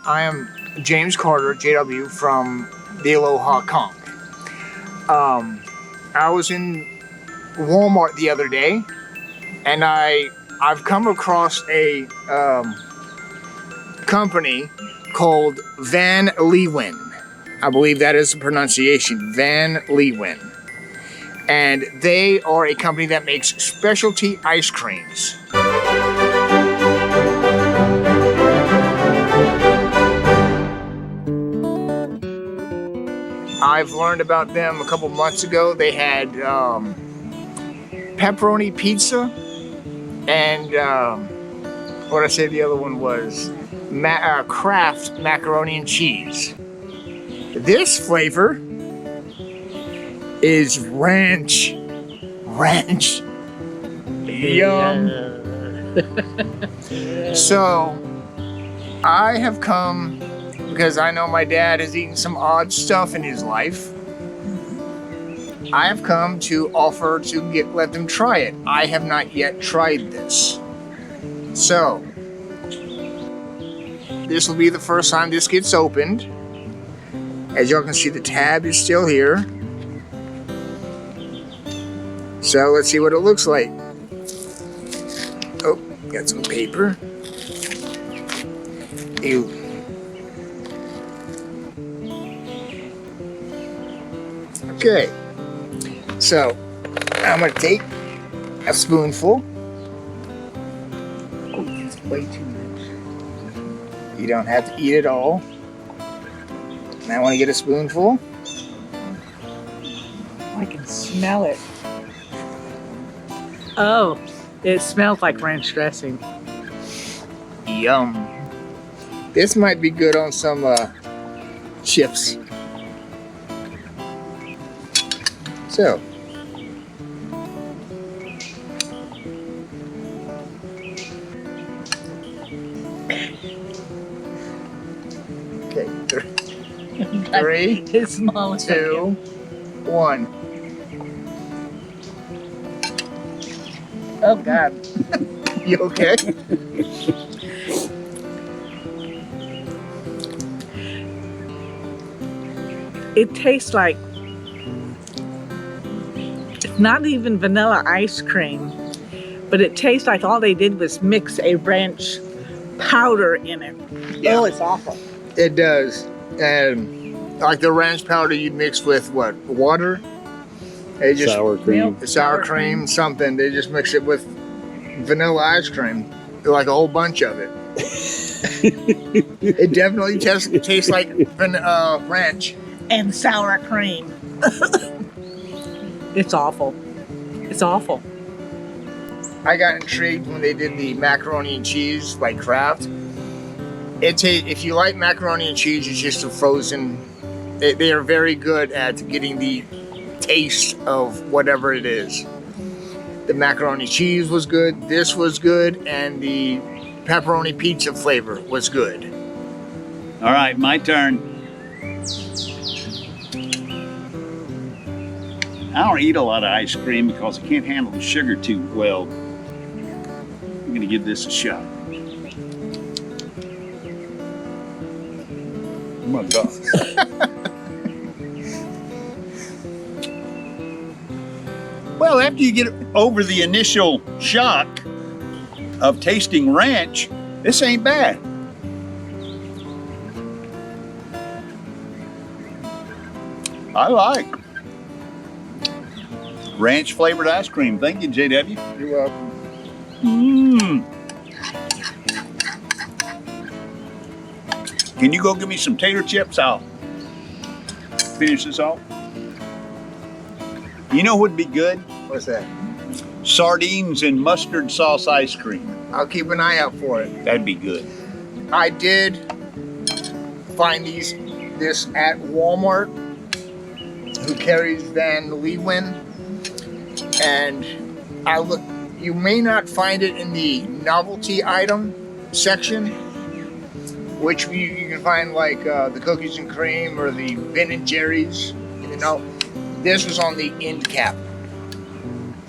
I am James Carter, JW, from the Aloha Conch. I was in Walmart the other day, and I've come across a company called Van Leeuwen. I believe that is the pronunciation, Van Leeuwen. And they are a company that makes specialty ice creams. I've learned about them a couple months ago. They had pepperoni pizza and what I said the other one was Kraft macaroni and cheese. This flavor is ranch. Yum. So I have come because I know my dad has eaten some odd stuff in his life. I have come to offer to let them try it. I have not yet tried this. So this will be the first time this gets opened. As y'all can see, the tab is still here. So let's see what it looks like. Oh, got some paper. Ew. Okay, so I'm gonna take a spoonful. Oh, it's way too much. You don't have to eat it all. Now I want to get a spoonful. I can smell it. Oh, it smells like ranch dressing. Yum. This might be good on some chips. So, okay, three, it's small. 2, 1. Oh God. You okay? It tastes like it's not even vanilla ice cream, but it tastes like all they did was mix a ranch powder in it. Yeah. Oh, it's awful. It does. And like the ranch powder you'd mix with what? Water? They just Sour cream. Sour cream, something. They just mix it with vanilla ice cream. Like a whole bunch of it. It definitely tastes like ranch. And sour cream. It's awful. It's awful. I got intrigued when they did the macaroni and cheese like Kraft. If you like macaroni and cheese, it's just a frozen. They are very good at getting the taste of whatever it is. The macaroni cheese was good, this was good, and the pepperoni pizza flavor was good. All right, my turn. I don't eat a lot of ice cream because I can't handle the sugar too well. I'm gonna give this a shot. Oh my God. Well, after you get over the initial shock of tasting ranch, this ain't bad. I like ranch flavored ice cream. Thank you, JW. You're welcome. Can you go give me some tater chips? I'll finish this off. You know what'd be good? What's that? Sardines and mustard sauce ice cream. I'll keep an eye out for it. That'd be good. I did find this at Walmart, who carries Van Leeuwen, and I look. You may not find it in the novelty item section, which you can find like the cookies and cream or the Ben and Jerry's. You know, this was on the end cap.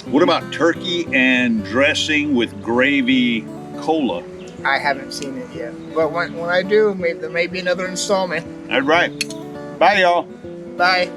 What about turkey and dressing with gravy cola? I haven't seen it yet. But when I do, maybe there may be another installment. That's right. Bye, y'all. Bye.